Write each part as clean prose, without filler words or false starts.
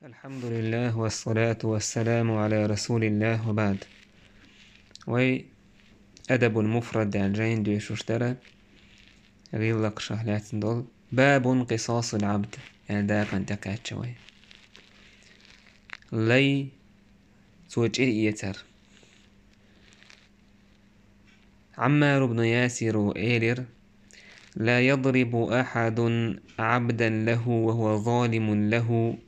الحمد لله والصلاة والسلام على رسول الله وبعد. أدب المفرد عن جين ديش اشترى غير لك شهلات دول باب قصاص العبد يعني دا كان تكات شوي لي سوج يتر عمار بن ياسر وإيلر لا يضرب أحد عبدا له وهو ظالم له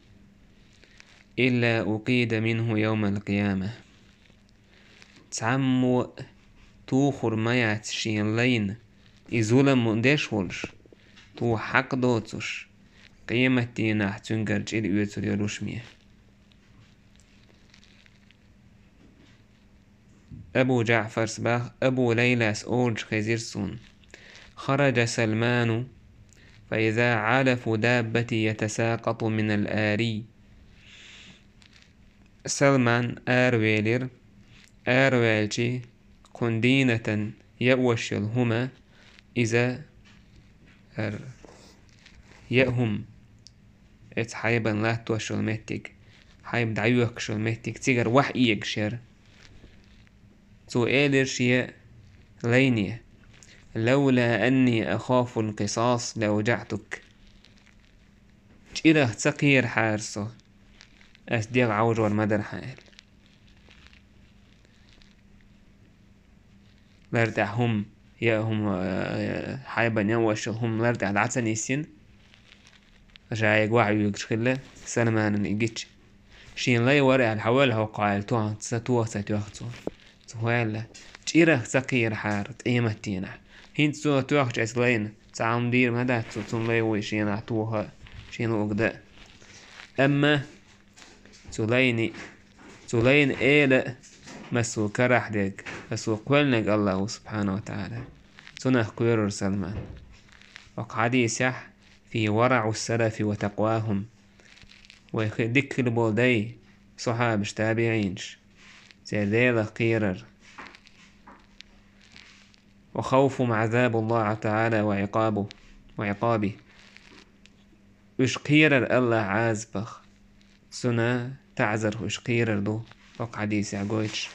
إلا أقيد منه يوم القيامة. تعمو توخر مايات شين لين إزولم مندش ولش تو حق دوتش قيمة دينا تنقر جيل يوتر يروشمية. أبو جعفر سباخ أبو ليلى أورج خزيرسون خرج سلمان فإذا علف دابتي يتساقط من الآري. سلمان آرويلر آرويلشي كندينة يأوشلهما إذا يأهم حيبا لا توشل مهتك حيب دعيوك شل مهتك تيجر وحي يكشر تو إيدر شيء ليني لولا أني أخاف القصاص لوجعتك إله تقير حارسه أسدير عوج والمدر حال لردعهم ياهم حيبا يوشلهم لردع العسن يسين جايق وعي يكشخله سلمان يجيش شين لا يورع الحوال هو قايل توان ستوختو سهوالا تيره تقير حار قيمتينا هين توخش اسلين تعام دير مدى تون لا يوي شين اعطوها شين وقدا اما تولين ايلا مسو كرح ديك مسو قولنك الله سبحانه وتعالى تنه كويرر سلمان وقعديس يح في ورع السلف وتقواهم ويدك البولدي صحاب تابعينش زيديل قيرر وخوفهم عذاب الله تعالى وعقابه وش قيرر الله عازبخ سنة تعذر وش قيرر دو وق حديث يعقويتش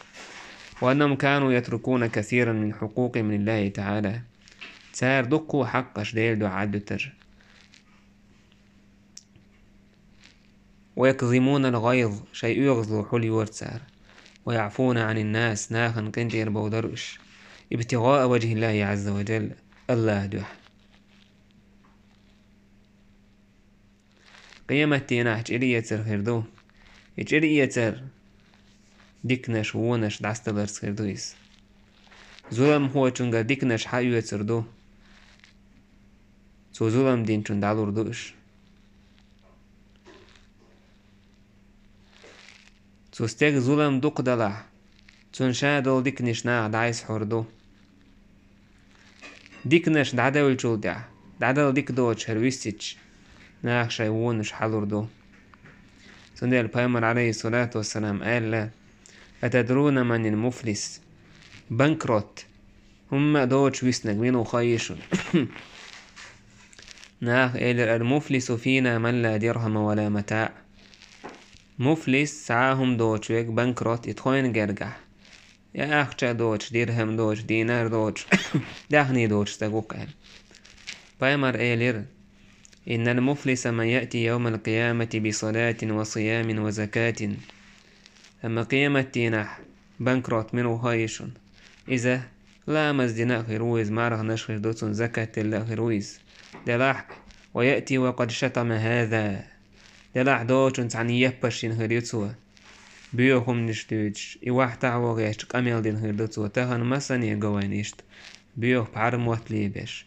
وأنهم كانوا يتركون كثيرا من حقوق من الله تعالى سار دقوا حقش ديل دو عدتر ويكظمون الغيظ شيء يغزو حلي ورتسار ويعفون عن الناس ناخن كنتير بودرش ابتغاء وجه الله عز وجل الله دوح قيمة تيناح جرية خيردو جرية ديكنش ونش دعستبر خيردويس ظلم هو چونگا ديكنش حيوة سردو سو ظلم دين چون دالور دوش سو استيق ظلم دوق دلع چون شادل ديكنش ناع دعيس حردو ديكنش دعدول چول دعدل ديك دوش هرويستيش ناخ شايوونش حلور دو سندي البايمر عليه الصلاة والسلام قال لا أتدرون من المفلس بنكروت هم دوش ويسنك مينو خايشون ناخ المفلس فينا من لا درهم ولا متاع مفلس ساهم دوش ويك بنكروت يتخوين جرجح يا أخشى دوش درهم دوش دينار دوش داخني دوش تقوك بايمر إيلر إن المفلس من يأتي يوم القيامة بصلاة وصيام وزكاة أما قيامة تينح بنكروت منو هايشون إذا لا مزدنا خيرويز ماره نشخر دوتون زكاة الله خيرويز دلاح ويأتي وقد شتم هذا دلاح دوتون تعني يبشين خيريتسوا بيوهم نشتوش إواح تعوغ يشتك أميل دين خيريتسوا تهن مسان يقوانيشت بيوه بعرموات ليبش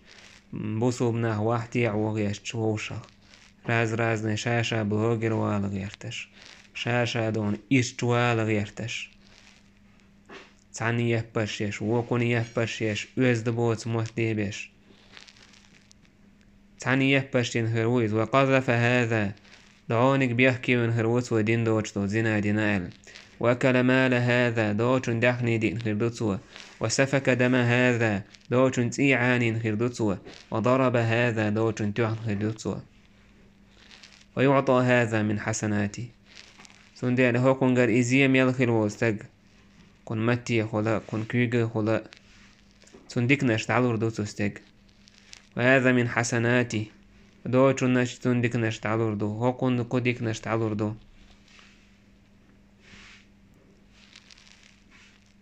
بوسو بناه واحد يعوغ يشتشوشخ راز نشاشة بهوغر والغ يرتش شاشة دون إشتوالغ يرتش تعني يبشيش وقون يبشيش دبوت موتيبش تعني يبشين هرويز وقذف هذا دعونك بيحكي من هروت ودين دوشتو زنا دينال وأكل مال هذا دوشن دخني دين خردوتسو وسفك دم هذا دوشن تيعان خردوتسو وضرب هذا دوشن تيعان خردوتسو ويعطى هذا من حسناتي سندي هو كونغر إزيم يلخل وستج كون متي خلا كون كيجا خلا سنديك نشتعلور دو تستج وهذا من حسناتي دو تشنش سنديك نشتعلور دو هو كون كوديك نشتعلور دو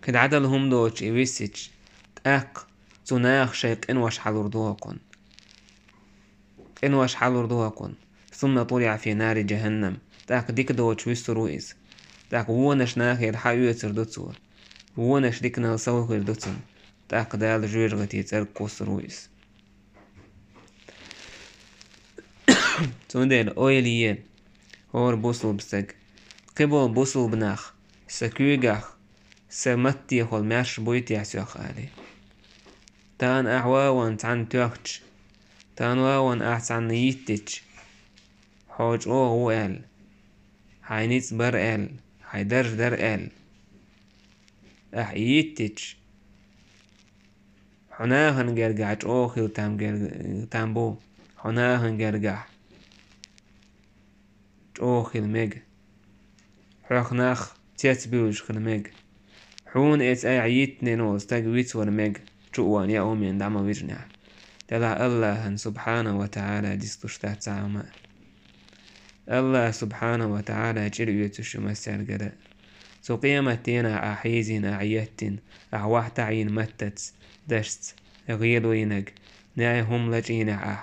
كد عدلهم دوش إيويسيتش تأق تناخ شيق إنوش حلور دوكن إنوش حلور دوكن ثم طلع في نار جهنم تأق ديك دوش ويسترويز تأق وونش ناخير حيو يتردتسو وونش ديك نالسو خيردتسن تأق دال جوير غتي تركوس رويز تندل أويليين هور بوصل بستق قبل بوصل بناخ سكويغاخ سمتي خل ماش بويتي عسيخ آلي تان أحواوان تان توختش تان واوان أحسن يتتش حوج هو آل هاي نيتس بر آل هاي درج در آل يتتش حناهن جرجعت خيل تام بو حناهن جرجع خيل ميج حخناخ تيتبيوش خيل ميج حون إتس أي عيتني نوز تجويت ورمج شوان يا أمي عندما ويجنع تلا الله سبحانه وتعالى ديستوشتات سامة الله سبحانه وتعالى جريت الشمسار جدا سو قيمتنا أحيزين أعيتين أحوحت عين متت دشت غير وينج ناهم لجينا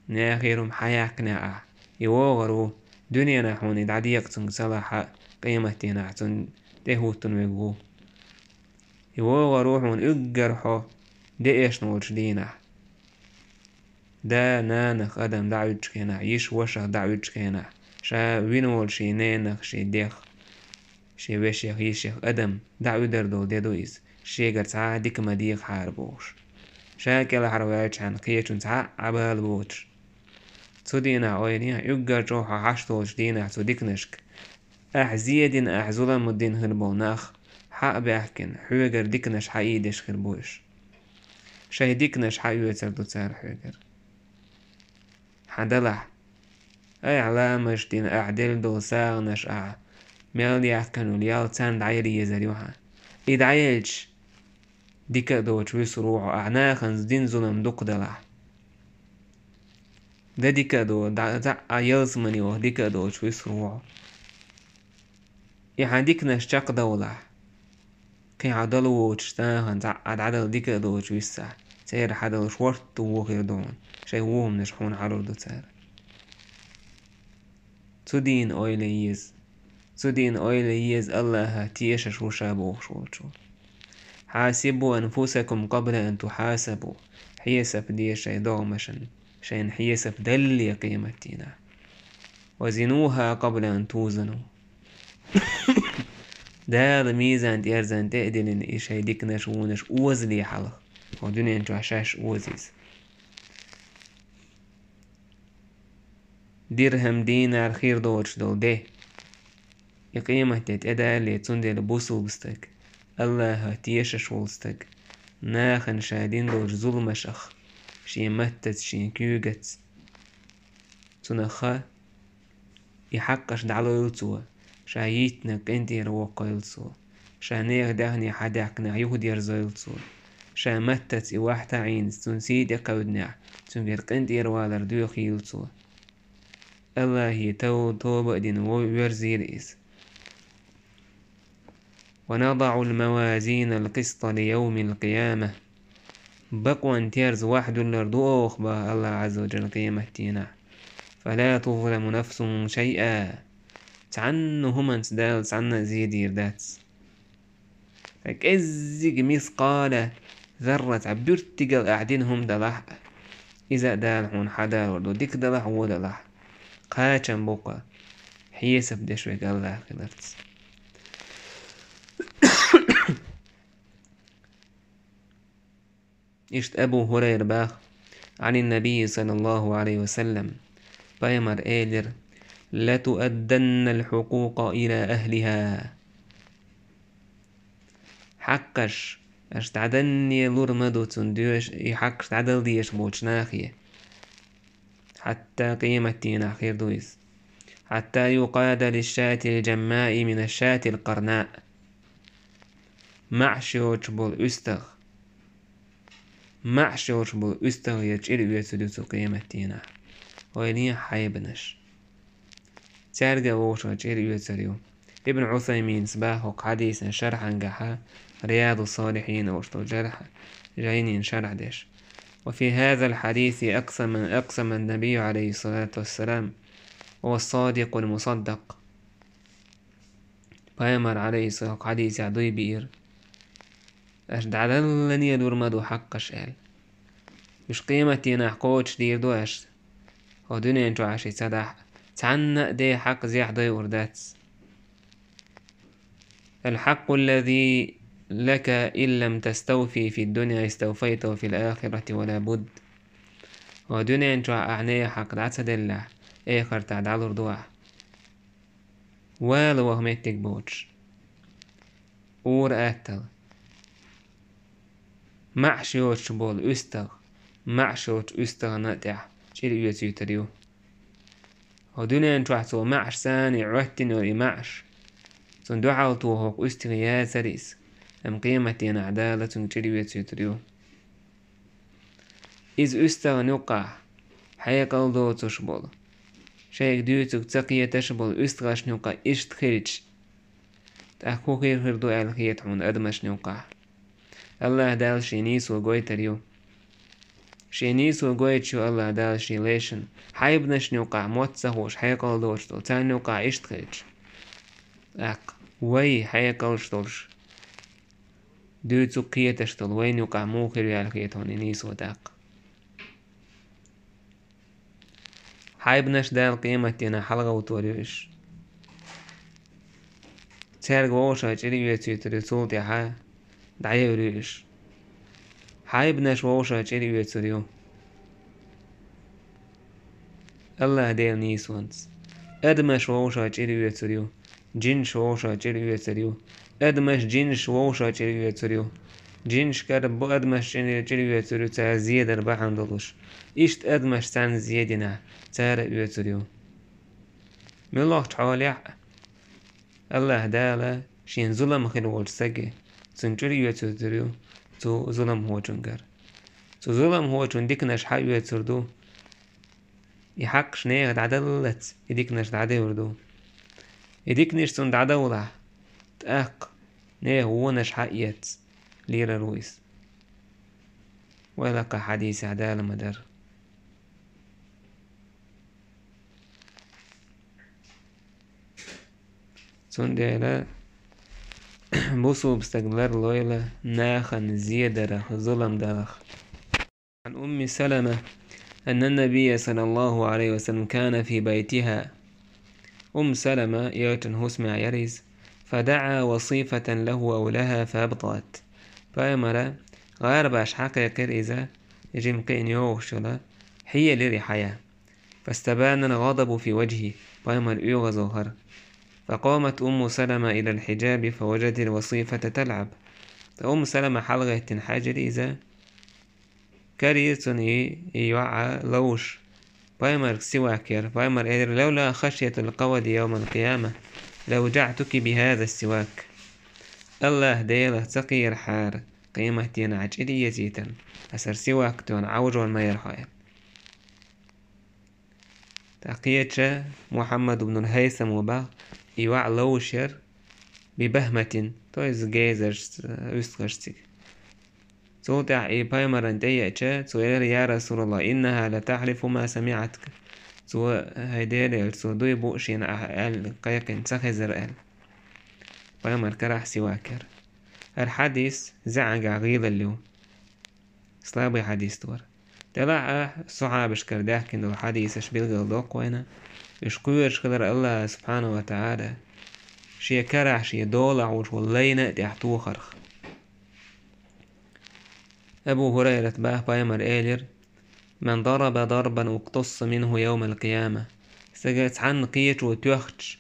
ناخيرهم حياكنا يوغرو دنيا نحوني دعديق صلاح قيمتنا عتن تهوتن ويقو يوغا روحون اجرحو ديش نورش دينا دا نانخ ادم دعوج كينا يش وشخ دعوج كينا شا وينول شي نانخ شي ديخ شي وشيخ يشيخ ادم دعو دردو ديدويز شي قرصا ديك مديخ حاربوش شا كلا حرواج عن قيشن سا عبال بوش سو دينا اوينيا اجرحو حشتوش دينا سو ديك نشك أحزيدين أحزولا مدين هربوناخ حق بأحكن حوغر ديكنش حقيدش خربوش شاي ديكنش حقيو تردو تسار حوغر حدلح أي علامش دين أعدل دو ساغنش ميل يحكنو ليال تان دعيري يزريوها إدعيلش ديكا دوش ويسروعو أعناخنز دين ظلم دوك دلح دا ديكا دو دعا يلزمنيو ديكا دوش ويسروعو يحديكنش شاق دولح كي عدلو وتشتاهن عدل ديكا دوش ويسع سير حدل شورت وغير دون شي وهم نشحون عرور دو تسار تدين أويليز الله تيشش وشابوه شو حاسبوا أنفسكم قبل أن تحاسبوا حيسب دي شي دومشن شين حيسب دلي قيمتنا وزنوها قبل أن توزنوا دا ميزان تيرزان تقدلن إيش هيديك نشونش أوزلي حلق ودنيا انتو عشاش أوزيز درهم دينار خير دوش دول ده يقيمة تتأدا اللي تندي لبوسو بستك الله تيشش ولستك ناخن شادين دوش ظلم شخ شي متت شي كيوغت تنخا يحقش دعلو يلتوه شايتنك انتي روقا يلصو شانيغ دهني حداكنا يهدي رزيلصو شامتت إواحتا عين تنسيد قودنا تنغير قنتي روالر دوخ يلصو الله يتو توبا دين ويرزيريس ونضع الموازين القسط ليوم القيامة بقوا انتيرز واحد لردوخ با الله عز وجل قيمتنا فلا تظلم نفس شيئا تعنو هما تدال تعنو زيدير داتس فكأزيق مثقال ذرة عبرتقل أعدينهم دلح إذا دالحون حدا وردو ديك دلح ودلح قاچن بوقا حيسب دشوك الله خلرت اشت أبو هرير باخ عن النبي صلى الله عليه وسلم بايمر إيلر لا تؤدن الحقوق إلى أهلها حقش اشتعدني لورمدو تندوش يحقش تعدل ديش بوش ناخية حتى قيمتين خير دويس حتى يقاد للشاة الجماء من الشاة القرناء. معشوش بول أستغ يجعل يسدس قيمتنا ويلين حيبنش تارجع وش يجعل يسريو. ابن عثيمين سباحق حديثا شرحا قحا رياض الصالحين وشتو جرح جايين شرح ديش. وفي هذا الحديث أقسم النبي عليه الصلاة والسلام هو الصادق المصدق. بايمر عليه الصلاة حديث عدوي بير دعلني يدور مدو حق شال مش قيمتي نحقوش دير دوش هو دنيا انتو عاشي سدح تعنق دي حق زيح دي وردات. الحق الذي لك إن لم تستوفي في الدنيا استوفيته في الآخرة ولا بد. هو دنيا انتو أعني حق دعت دلح اخر تعدال وردوح والو وهميتك بوش اور اتل معشوش بول أستغ نتح شير يوتيو تريو. هو دنيا انتو عسو معش ساني عهتن وري معش سندو عالتو هوك أستغيا سريس ام قيمتين عدالة شير يوتيو تريو. إذ أستغ نقع حيق الدو تشبول شيك ديوتك تقية تشبول أستغش نقع إشت خيرج تأخو خير هردو الخيط حون أدمش نقع. الله دال شينيس وقوي تريو شينيس وقوي تشو الله دال شي ليشن حيبنش نوقع موت سهوش حيقل دوشتو تان نوقع اشتخيج اق وي حيقل شتولش دوتو قيتشتل وي نوقع موخر يالخيط هوني نيسو داق حيبنش دال قيمتنا حلقة وطوريوش تارق ووشا جري يتو تريو صوتي حا دعيه وريوش حيبنش ووشا جري يتو الله ديل نيسونس أدمش ووشا جري يتو جنش ووشا جري يتو أدمش جنش ووشا جري يتو جنش كرب أدمش جري يتو تا زيادة رباحان دلوش إشت أدمش تان زيادنا تارق يتو من الله تعالى الله دالا شين ظلم خلوش سجي سنجري يتو تو ظلم هو جنجر تو ظلم هو جندكنش حق يتردو يحقش نيه دعدلت يديكنش دعدي وردو يديكنش سن دعدولة تأق نيه ونش حقيت ليرا رويس ولقى حديث عدالة مدر سن ديلا بوسو بستقبلر لويلة ناخن زيادة ظلم دارخ. عن أم سلمة أن النبي صلى الله عليه وسلم كان في بيتها. أم سلمة يوتن هسمع يريز فدعا وصيفة له أو لها فأبطأت فأمر غير باش حقيق إذا يجم قين يوغشلا هي لري حياة فاستبان الغضب في وجهه فأمر يوغ ظهر. فقامت أم سلمة إلى الحجاب فوجدت الوصيفة تلعب. فأم سلمة حلغة تنحاجر إذا كريتني يوعى لوش بايمر سواكر بايمر إذر لولا خشية القود يوم القيامة لوجعتك بهذا السواك. الله ديله تقير حار قيمة ينعج إلي يزيتا أسر سواك تون عوج والما يرخيل. تقيتش محمد بن الهيثم وباغ يوع لوشر ببهمة تويز جيزر أستغشتك توتع إي بايمران ديئة توير يا رسول الله إنها لتحلف ما سمعتك تو هيدير تو دوي بوشين أهل قيقين تخزر أهل بايمر كراح سواكر. الحديث زعق غيظ اليوم صلابي حديث دور تلع صحابش كرداه كندو الحديث اش بيلغل دوق وينا يشكويرش قدر الله سبحانه وتعالى شي كرح شي دولع وش واللينا تحتو خرخ. أبو هريرة باه بايمر إيلر من ضرب ضربا واقتص منه يوم القيامة سجت عن قيت وتوخش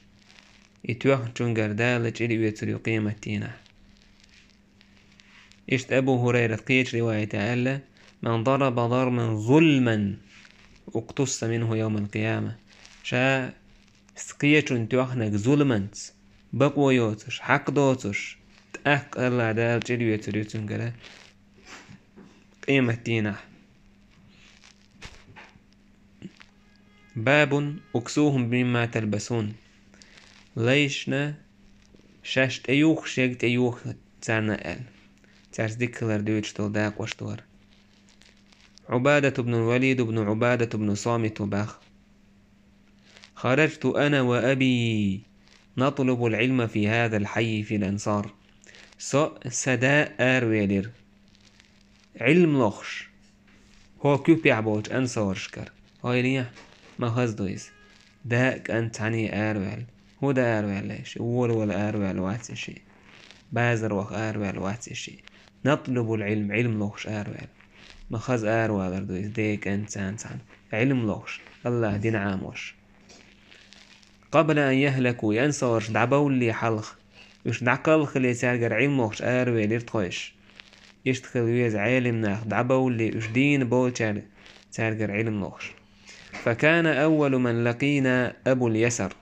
يتوخشون قردالج إلي يتريو قيمة تينا. إشت أبو هريرة قيت رواية ألا من ضرب ضربا ظلما واقتص منه يوم القيامة شا سقيتون توخنك ظلمنت بقويوتش حق دوتش تأك الله دال جلوية تريتون قلا قيمة دينا. باب اكسوهم بما تلبسون ليشنا شاشت ايوخ شيكت ايوخ تارنا ال تارس ديكلر دويتش تول داق وشتور. عبادة بن الوليد بن عبادة بن صامت باخ خرجت أنا وأبي نطلب العلم في هذا الحي في الأنصار سداء آرويلر علم لخش هو كيف يعبوش أنصار شكر هاي ليه ما خزدويز داك أنت عني آرويل هو دا آرويل ليش أول آرويل واتس شيء بازر وخ آرويل واتس شيء نطلب العلم علم لخش آرويل ما خز آرويل دويز ديك أنت عن علم لخش الله دين عاموش قبل أن يهلكوا ينصرش دعبولي حلخ يش دعقل خلي سارجر علموش آروي ليرتخوش يشتخل ويز عالم ناخ دعبولي يش دين بولشار سارجر علموش. فكان أول من لقينا أبو اليسر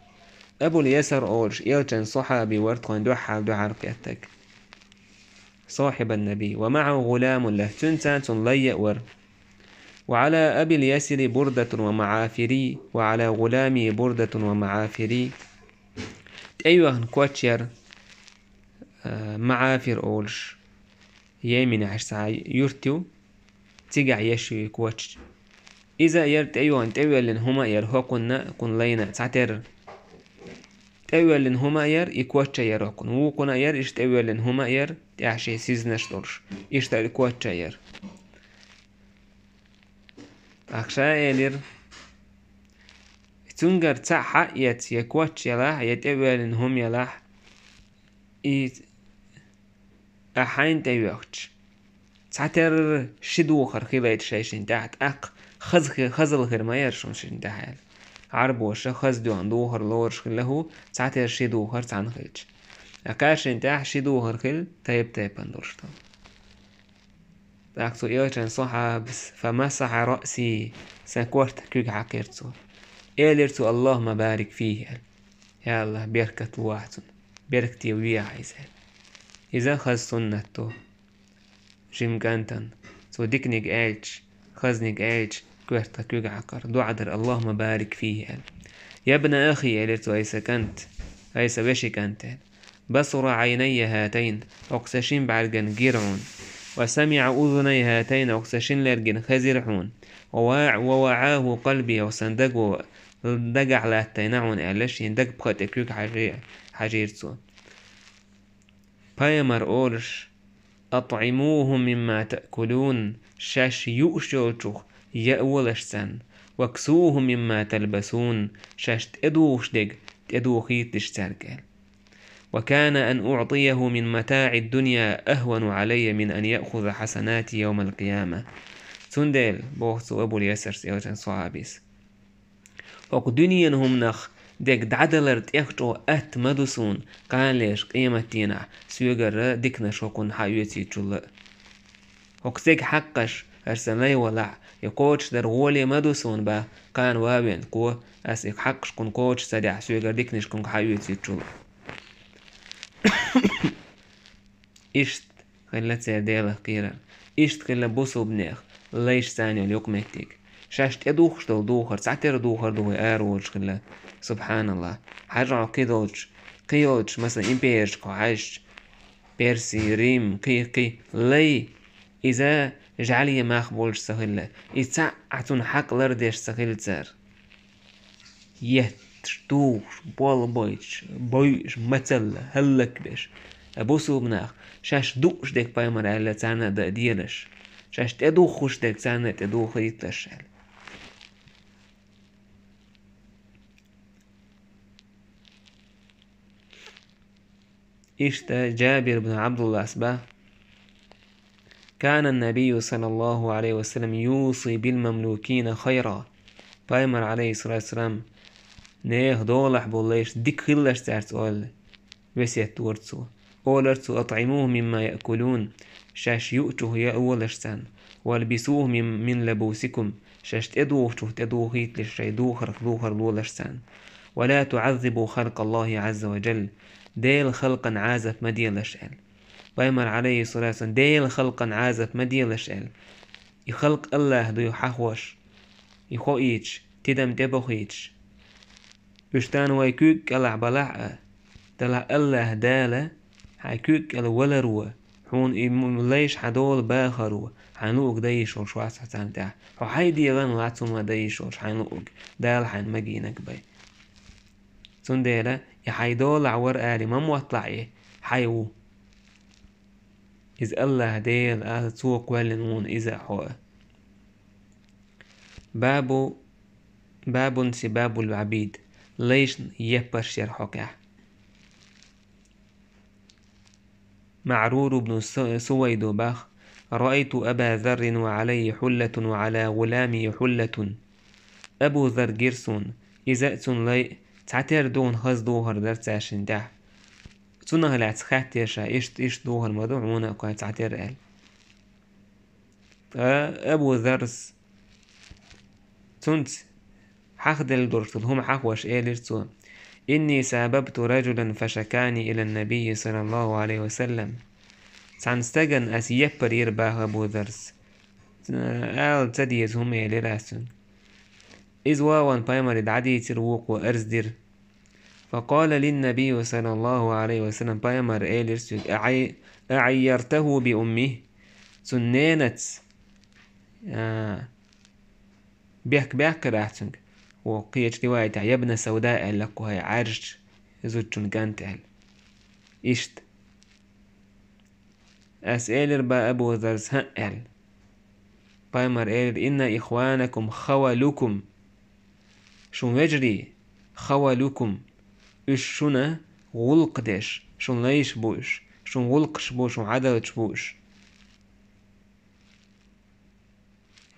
أبو اليسر أولش يلشن صحابي ورتخون دوحة رقيتك صاحب النبي ومعه غلام له تنسان ليأ ور وعلى أبي اليسر بردة ومعافري وعلى غلامي بردة ومعافري أيوه كواتشير معافر أولش يمين عشسا يرتو تيجع يشوي كواتش إذا يرت أيوه تأوي لن هما ير هو كن لينا تعتر تأوي لن هما ير يكواتش ير هكون هو كنا ير إيش تأوي لن هما ير تعشي سيزنش دولش إيش تأوي كواتش ير أخشى إلير تنجر تاع يت يكواتش يلاح يتأول إنهم يلاح أحين تيوختش تعتر شدو خرخيلة شيشين تحت خزل خير ما يرشون شين تحت عربو خز دو عندو خر لورش خله تعتر شدو خر تعن خيلش أكاشين تحت شدو خرخيل تيب اندورش طب تاكتو إيوشن صحاب فمسح رأسي سنكورت كيك حقيرتو إيليرتو اللهم بارك فيه يا الله بركة الواحد بركتي ويا عايزة إذا خز سنتو جيم كانتن تو ديكنيك إيلش خزنيك إيلش كورتا كيك عقر دعدر اللهم بارك فيه يا ابن أخي إيليرتو أيسا كنت أيسا بشي كنت بصر عيني هاتين أقسشين بعرقن جيرعون وسمع أذني هاتين أقسشين لرجن خزرحون ووعاه قلبي وصندق دقع لا تينعون إعلاش يندق بخط كيك حجيرتو بايمر أولش أطعموهم مما تأكلون شاش يؤشوشوخ يأولش سن واكسوهم مما تلبسون شاش تأدوش دق تأدوخيت تشتركل وكان أن أعطيه من متاع الدنيا أهون علي من أن يأخذ حسناتي يوم القيامة سندل بوخسو أبو اليسر سيوتن صحابيس وك دنيا هم نخ ديك دعدلرت يخشو مدسون قان ليش قيمتينا سيوغر ديكنا شوكون حيوتي جل وك سيك حقش أرسن لي ولا يقوش در غولي مدسون با قان وابين قو أسيك حقش كون قوش سدع سيوغر ديكنش كون حيوتي جل إشت خلت سيديله قيرا إشت خلا بوسو بنيخ ليش ثاني اليوم مكتيك شاشت ادوخش دوخر ساعتر دوخر دوه اروش خلا سبحان الله حاجة كيدوش قيوش مثلا إمبيرش قاعش بيرسي ريم قي لي إذا جعلي ما أخبولش سهلة إذا عتون حق لرديش سهل تار يتشتوش بالبايش بايش مثل هلك بيش أبوسو بناخ شاش دوش ديك بايمر على تانا دا ديرش شاش تدوخش ديك تانا تدوخ يتلشال إشتا جابر بن عبد الله أسباه كان النبي صلى الله عليه وسلم يوصي بالمملوكين خيرا بايمر عليه الصلاة والسلام نيه دولح بوليش ديك خلش تارت أول وسيت تورتسو أولرتسو أطعموه مما يأكلون شاش يؤتوه يا أولشتان والبسوه من لبوسكم شاش تدوه تدوه هيت لشي دوخر دوخر دولشتان ولا تعذبوا خلق الله عز وجل ديل خلقا عازف مديل أشعل بيمر عليه الصلاة والسلام ديل خلقا عازف مديل أشعل يخلق الله دو يحوش يخويتش تدم تبخيتش يشتان ويكوك ألع بلع تلع الله دالة حيكوك الولروا حون ليش حدول باخروا حنوك دايشور شو عسى تاع وحيدي غن لاتسوما دايشور حنوك دال حن مجينك باي سنديلا يحيدول عور آلي ما موطلع حيو إذ الله ديل تسوق ولنون إذا حوه باب سباب العبيد ليش يبش يرحقه معرور بن سويد باخ رأيت أبا ذر وعليه حلة وعلى غلامي حلة أبو ذر جرسون إذا لي تعتر دون خز دوهر درت عشان ده تونه لا تخاتي شا إيش دوهر مدعونا كوي تعتر قال أبو ذرس تنت حخدل درت هم حخوش إيلرتو إني ساببت رجلا فشكاني إلى النبي صلى الله عليه وسلم سانستجن أسيبر يرباه أبو ذرس آل تديز هم يلراسون إذ واوان بايمر دعدي تروق وأرزدر فقال للنبي صلى الله عليه وسلم بايمر إيلرسو أعيرته بأمه سنينت بيحك راحتنك وقيت رواية يبنى سوداء لك وهي عارج زوجون كانتهل إشت أسئلر با أبو ذرس هأل بايمر إيلر إن إخوانكم خوالكم شون وجري خوالكم إش شونه غلق ديش شون ليش بوش شون غلقش بوش شون عدلش بوش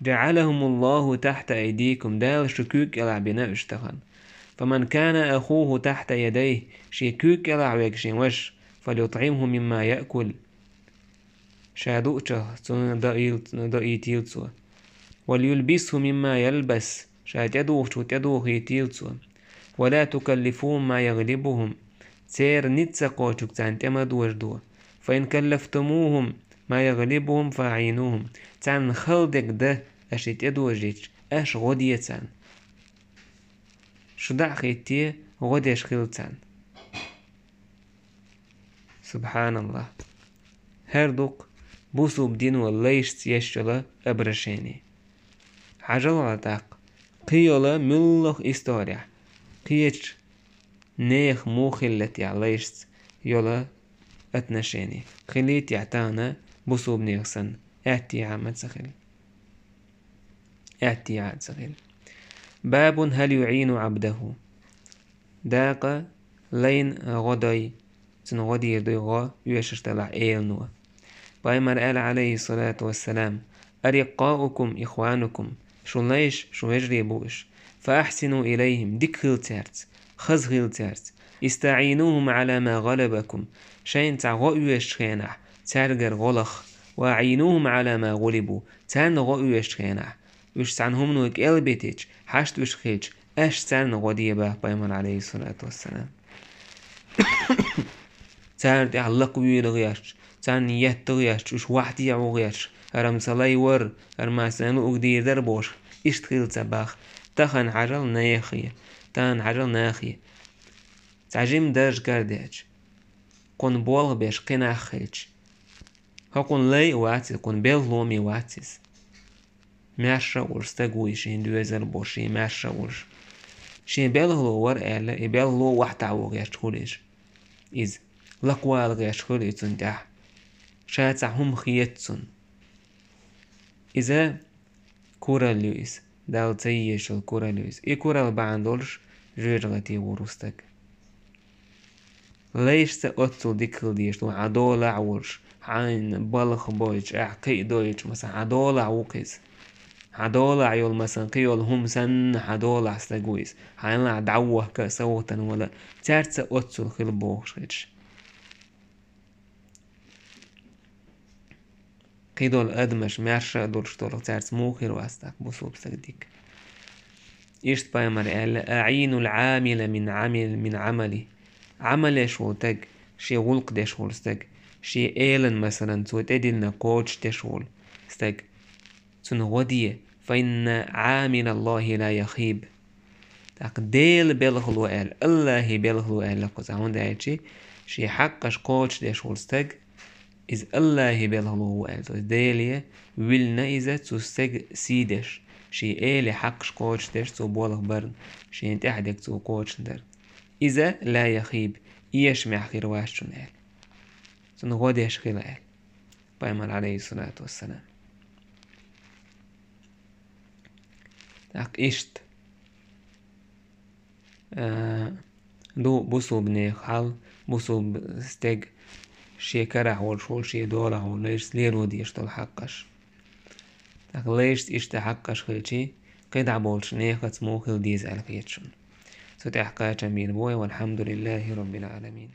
جعلهم الله تحت أيديكم دال شكوك إلع بناء اشتغل فمن كان أخوه تحت يديه شكوك إلع ويكشين وش فليطعمه مما يأكل شادوء ضئي تيلتسو وليلبسه مما يلبس شادوه يتيلتسو ولا تكلفوهم ما يغلبهم سير نتسقو شكتان تمد وجدو فإن كلفتموهم ما يغلبهم فاعينوهم تان خلدك ده أشيت أدوجيش أش غديتان شدع خيتي غديش خلتان سبحان الله هردوك بوسو بدين والليش تيشتلا أبرشيني حاجة تاق قيولا ملخ استوريا قيتش نيخ موخلتي عليش يولا أتنشيني خليت يعتانا بوسو بنيغسن اعتي عامد سخيل اعتي عاد سخيل باب هل يعين عبده داق لين غداي تن غدي يردوي غا يشتلع نوا بايمر قال عليه الصلاة والسلام أرقاؤكم إخوانكم شو ليش شو يجري بوش فأحسنوا إليهم ديك خلتارت خز خلتارت استعينوهم على ما غلبكم شين تع يشخينح تارجر غلخ وعينوهم على ما غلبوا تان يشخينح وش تعنهم نوك البيتج حشت وش خيج اش تان غدي به بايمر عليه الصلاة والسلام تان تعلق ويلغيش تان يتغيش وش واحد يعوغيش أرم صلي ور أرماسان أقدير دربوش اشتغل تباخ تخن عجل ناخية تان عجل ناخية تعجم درج كارديج قن بول بيش قنا خيج هقون لي واتس قن بيل لومي واتس ماشا ورش تقوي شين دوزر بوشي ماشا ورش شين بيل هلو ور إلا بيل هلو واحد عوغيش خوليج إذ لقوال غيش خوليج تنتح شاتعهم خيتسن إذا كورا لويس دال تيش الكورا لويس كورا الباندولش جيرغتي ورستك ليش تأتل ديكل ديش تو عدول عورش عين بالخ بويش احقي دويش مثلا عدول عوقز عدول عيول مثلا قيول هم سن عدول عستقويس عين لا دعوه كسوتا ولا تارت أتل خل بوخش قيدول أدمش ماشا دولش دول تارت موخير واستك بوسوب سكديك إشت بايمر أعين العامل من عمله عمل شولتك شي غلق دي شولستك شي إيلن مثلا تو تدلنا كوتش تشول استك تون غدية فإن عامل الله لا يخيب تاق ديل بلغلو الله بلغلو لكو زعون دايتشي شي حقش كوتش دي شولستك إز الله بلغلو ديلية ويلنا إذا تستج سيدش شي إيلي حقش كوتش ديش تو بولغ برن شي انت أحدك تو كوتش در إذا لا يخيب إيش محخي رواش جن سنغوديش خلال بايمر عليه الصلاة والسلام تاق إشت دو بوسو بنيخ حال بوسو بستج شي كره والشول شي دولة وليش ليرو ديش تول حقش تاق ليش إشت حقش خلشي قيد بولش نيخت موخل ديز الخيتشن ستحقا جميل بوي والحمد لله رب العالمين.